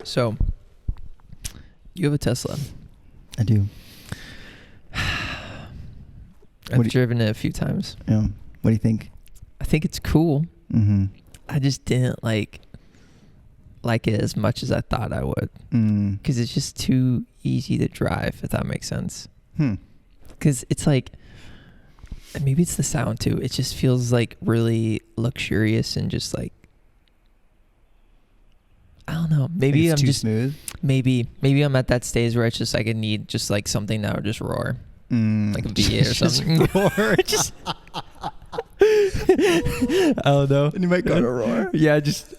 So, you have a Tesla. I do. I've driven it a few times. Yeah. What do you think? I think it's cool. Mm-hmm. I just didn't like it as much as I thought I would. Because it's just too easy to drive, if that makes sense. Because it's like, maybe it's the sound too. It just feels like really luxurious and just like, I don't know. Maybe it's I'm too just smooth. Maybe I'm at that stage where it's just like I need just like something that would just roar, like a V8 or something. Roar. Just I don't know. And you might go to roar. Yeah, just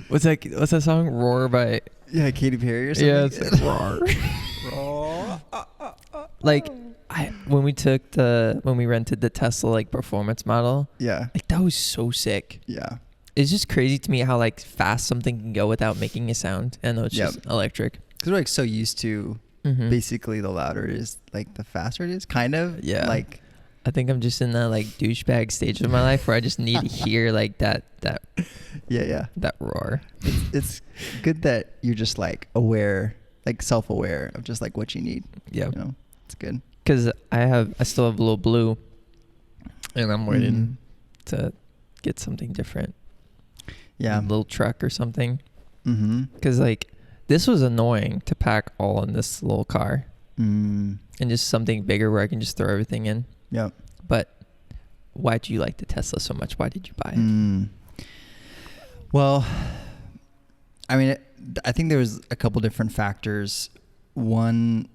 what's that song? Roar by Katy Perry or something. Yeah, it's like roar. Roar. Like when we rented the Tesla like performance model. Yeah. Like that was so sick. Yeah. It's just crazy to me how like fast something can go without making a sound. I know it's just electric. Because we're like so used to basically the louder it is, like the faster it is, kind of. Yeah. Like I think I'm just in that like douchebag stage of my life where I just need to hear like that that roar. It's good that you're just like aware, like self-aware of just like what you need. Yeah. You know, it's good. Because I still have a little blue, and I'm waiting to get something different. Yeah. A little truck or something. Mm-hmm. Because like this was annoying to pack all in this little car. And just something bigger where I can just throw everything in. Yep. But why do you like the Tesla so much? Why did you buy it? Well, I mean, I think there was a couple different factors. One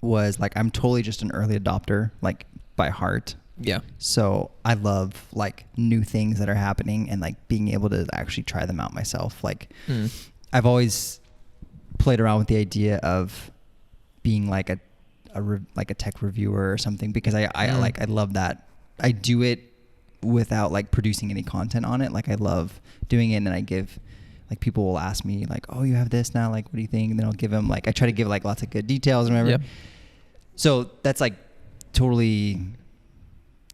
was like I'm totally just an early adopter, like by heart. Yeah. So I love like new things that are happening and like being able to actually try them out myself. Like I've always played around with the idea of being like a tech reviewer or something, because I love that. I do it without like producing any content on it. Like I love doing it, and I give like people will ask me like, oh, you have this now, like what do you think? And then I'll give them like, I try to give like lots of good details and whatever. Yep. So that's like totally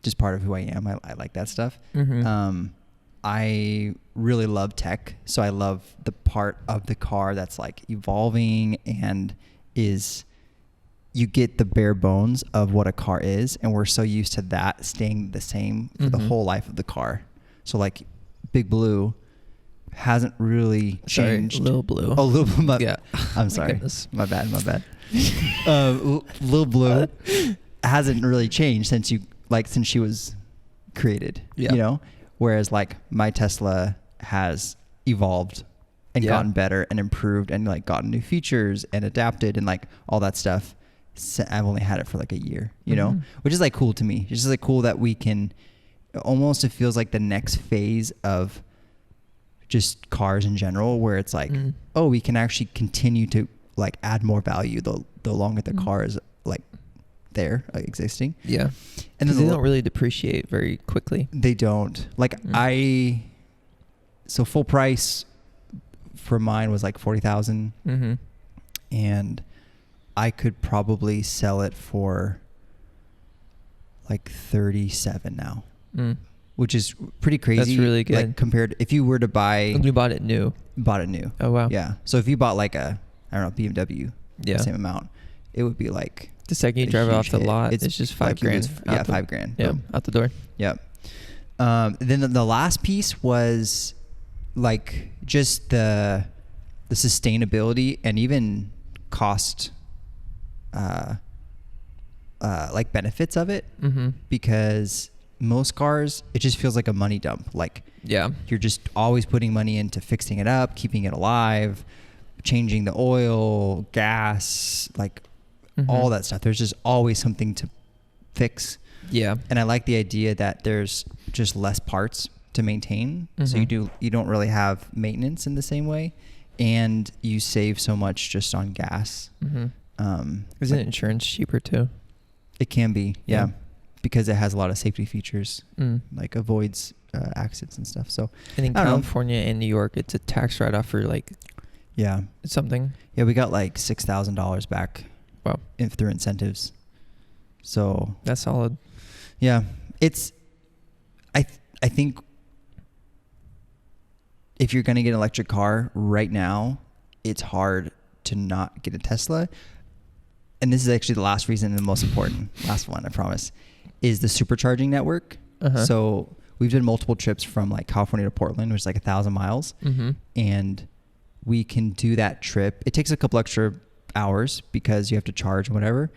just part of who I am. I like that stuff. I really love tech, so I love the part of the car that's like evolving and is, you get the bare bones of what a car is, and we're so used to that staying the same for the whole life of the car. So like Big Blue hasn't really changed. Little Blue. Oh, Little Blue. Yeah. I'm sorry. Goodness. My bad. Little Blue hasn't really changed since she was created. Yeah. You know, whereas like my Tesla has evolved and gotten better and improved and like gotten new features and adapted and like all that stuff. I've only had it for like a year, you know, which is like cool to me. It's just like cool that we can almost, it feels like the next phase of just cars in general, where it's like, oh, we can actually continue to like add more value the longer the car is like there existing. Yeah. And then they don't really depreciate very quickly. They don't. Like so full price for mine was like 40,000. And I could probably sell it for like 37 now, which is pretty crazy. That's really good. Like compared, if you were to buy, you bought it new. Oh wow. Yeah. So if you bought like a, I don't know, BMW, the same amount, it would be like the second you drive it off the lot, it's just like $5,000. $5,000. Yeah, out the door. Yep. Then the last piece was like just the sustainability and even cost, like benefits of it, because most cars, it just feels like a money dump. Like you're just always putting money into fixing it up, keeping it alive, changing the oil, gas, like all that stuff. There's just always something to fix. Yeah. And I like the idea that there's just less parts to maintain. So you don't really have maintenance in the same way, and you save so much just on gas. Isn't insurance cheaper too? It can be, yeah, because it has a lot of safety features, like avoids accidents and stuff. So and in California and New York, it's a tax write-off for like something. Yeah, we got like $6,000 back. Wow. Through incentives. So that's solid. Yeah, it's I think if you're going to get an electric car right now, it's hard to not get a Tesla. And this is actually the last reason and the most important, last one, I promise, is the supercharging network. So we've done multiple trips from like California to Portland, which is like 1,000 miles. And we can do that trip. It takes a couple extra hours because you have to charge and whatever.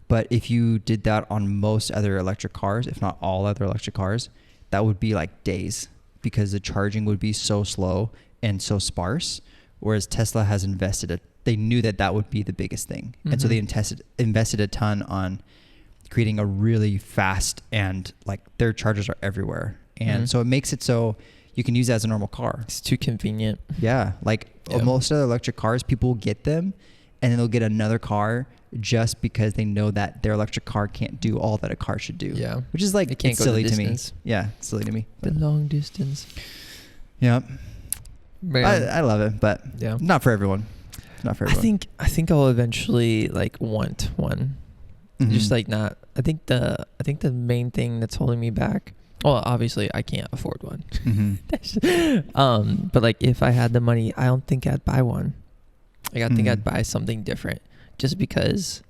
But if you did that on most other electric cars, if not all other electric cars, that would be like days because the charging would be so slow and so sparse. Whereas Tesla has invested they knew that would be the biggest thing. And so they invested a ton on creating a really fast, and like their chargers are everywhere. And so it makes it so you can use it as a normal car. It's too convenient. Yeah. Like most of the electric cars, people will get them and then they'll get another car just because they know that their electric car can't do all that a car should do. Yeah. Which is like, it's silly to me. Yeah. It's silly to me. The long distance. Yeah. I love it, but not for everyone. Not for everyone. I think I'll eventually like want one. Just like not. I think the main thing that's holding me back. Well, obviously I can't afford one. But like if I had the money, I don't think I'd buy one. Like I think I'd buy something different, just because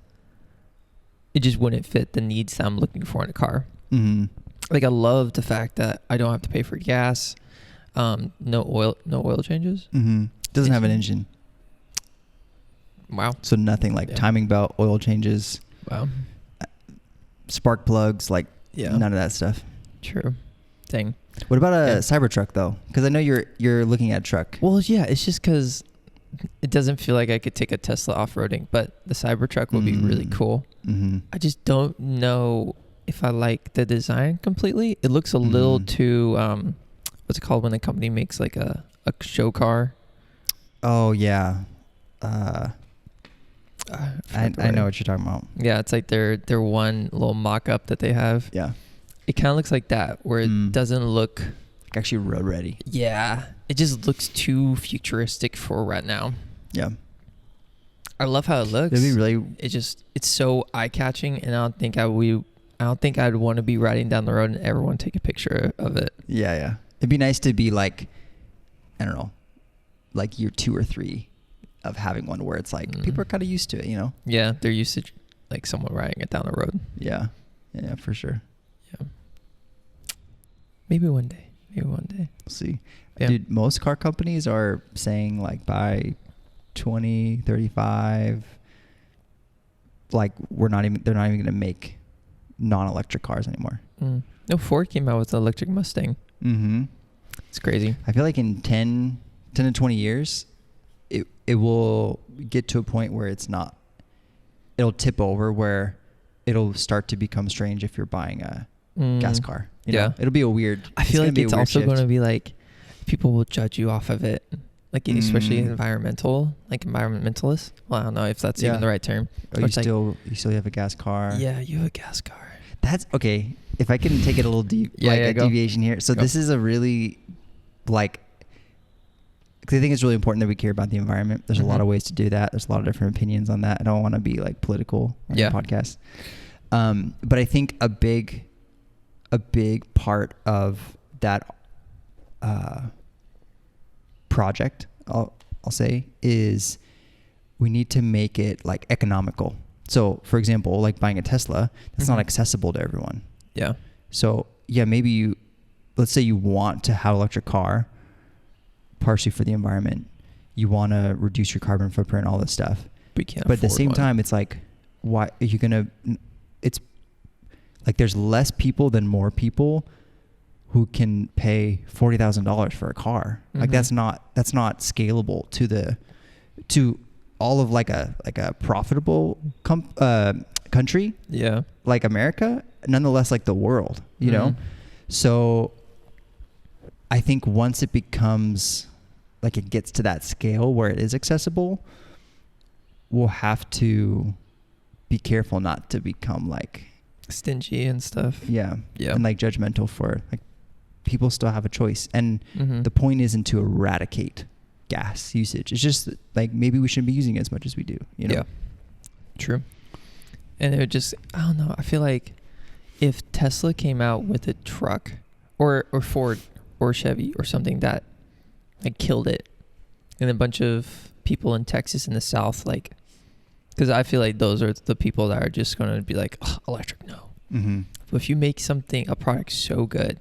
it just wouldn't fit the needs that I'm looking for in a car. Like I love the fact that I don't have to pay for gas. No oil changes. Doesn't have an engine. Wow. So nothing like timing belt, oil changes. Wow. Spark plugs, like none of that stuff. True. Dang. What about a Cybertruck though? Because I know you're looking at a truck. Well, yeah, it's just because it doesn't feel like I could take a Tesla off-roading, but the Cybertruck would be really cool. I just don't know if I like the design completely. It looks a little too what's it called when a company makes like a show car? Oh yeah. I know what you're talking about. Yeah, it's like their one little mock-up that they have. Yeah. It kind of looks like that, where it doesn't look like actually road ready. Yeah. It just looks too futuristic for right now. Yeah. I love how it looks. It'd be really. It's so eye-catching, and I don't think I'd want to be riding down the road and everyone take a picture of it. Yeah. It'd be nice to be like, I don't know, like year 2 or 3 of having one where it's like people are kind of used to it, you know? Yeah, they're used to like someone riding it down the road. Yeah, for sure. Yeah. Maybe one day. We'll see. Yeah. Dude, most car companies are saying like by 2035, like they're not even going to make non-electric cars anymore. No, Ford came out with the electric Mustang. It's crazy. I feel like in 10 to 20 years, it will get to a point where it'll tip over, where it'll start to become strange if you're buying a gas car. You know? It'll be a weird. I feel like it's also going to be like people will judge you off of it, like especially environmentalists. Well, I don't know if that's even the right term. Oh, you still have a gas car. Yeah, you have a gas car. That's okay. If I can take it a little deep, deviation here. So this is a really because I think it's really important that we care about the environment. There's a lot of ways to do that. There's a lot of different opinions on that. I don't want to be like political on the podcast. But I think a big part of that project, I'll say, is we need to make it like economical. So for example, like buying a Tesla, that's not accessible to everyone. Yeah. So maybe let's say you want to have an electric car, partially for the environment. You want to reduce your carbon footprint, all this stuff. But at the same time, it's like, why are you gonna? It's like there's less people than more people who can pay $40,000 for a car. Like that's not scalable to all of like a profitable country. Yeah. Like America, nonetheless, like the world, you know? So I think once it becomes like it gets to that scale where it is accessible, we'll have to be careful not to become like stingy and stuff. Yeah. And like judgmental for like people still have a choice. And the point isn't to eradicate gas usage. It's just like maybe we shouldn't be using it as much as we do, you know? Yeah. True. And it would just, I don't know. I feel like if Tesla came out with a truck or Ford or Chevy or something that like killed it, and a bunch of people in Texas in the South, like, because I feel like those are the people that are just going to be like, oh, electric, no. Mm-hmm. But if you make a product so good,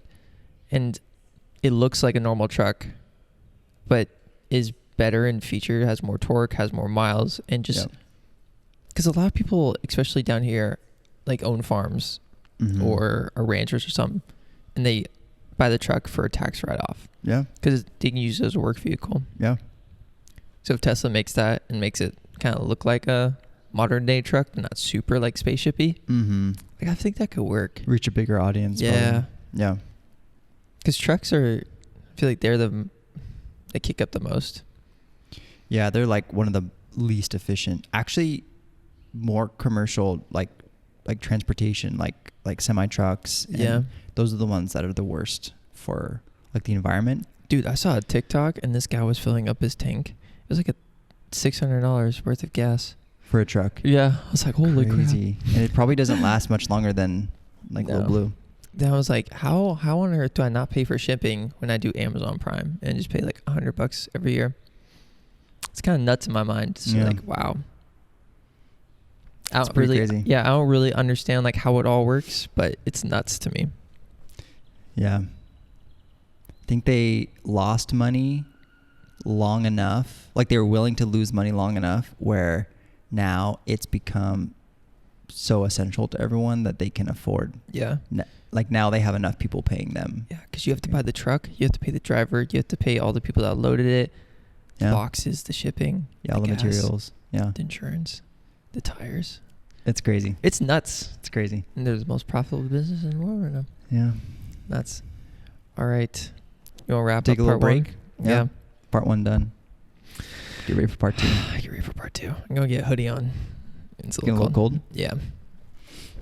and it looks like a normal truck, but is better in feature, has more torque, has more miles, and just because a lot of people, especially down here, like own farms or are ranchers or something, and they buy the truck for a tax write-off. Yeah, because they can use it as a work vehicle. Yeah. So if Tesla makes that and makes it kind of look like a modern day truck, not super like spaceshipy, like I think that could work. Reach a bigger audience. Yeah. Probably. Yeah. Because trucks I feel like they kick up the most. Yeah, they're like one of the least efficient. Actually, more commercial, like transportation, like semi trucks. Yeah, those are the ones that are the worst for like the environment. Dude, I saw a TikTok and this guy was filling up his tank. It was like $600 worth of gas for a truck. Yeah, I was like, holy crazy. Crap! And it probably doesn't last much longer than like Little Blue. Then I was like, how on earth do I not pay for shipping when I do Amazon Prime and just pay like $100 every year? It's kind of nuts in my mind. So like, wow. It's pretty crazy. Yeah, I don't really understand like how it all works, but it's nuts to me. Yeah. I think they lost money long enough. Like they were willing to lose money long enough where now it's become so essential to everyone that they can afford. Yeah. Like now they have enough people paying them. Yeah, because you have to buy the truck, you have to pay the driver, you have to pay all the people that loaded it, the boxes, the shipping, all the materials, the insurance, the tires. It's crazy. It's nuts. It's crazy. And they're the most profitable business in the world right now. Yeah. Nuts. All right. You want to wrap Take up a little part break? One? Yeah. Part 1 done. Get ready for part 2. Get ready for part 2. I'm going to get a hoodie on. It's a little cold. Yeah.